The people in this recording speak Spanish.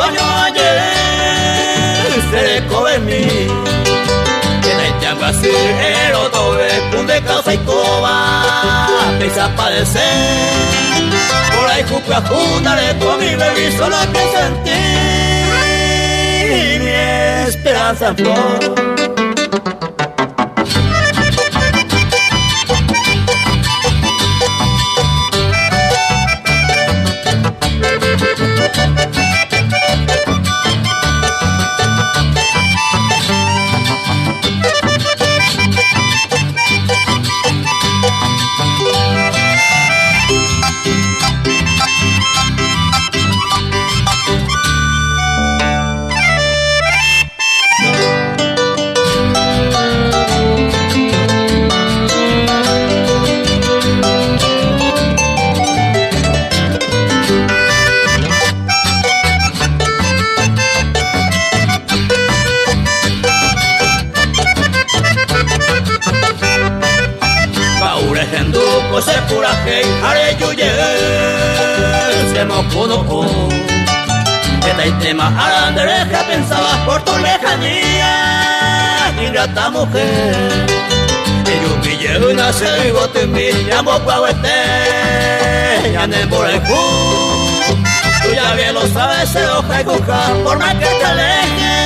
años ayer se le cobe mi que te llama así el otro vez un de causa y coba pesa a padecer por ahí jupla juntaré tú a mi baby solo que sentí mi esperanza en flor. Se pura que haré yo se me cono que te tema a la derecha pensabas por tu lejanía ingrata mujer que yo pillé una se vivo te mi llamo guaguete ya ne por el cu tú ya bien lo sabes se oja y cuja por más que te aleje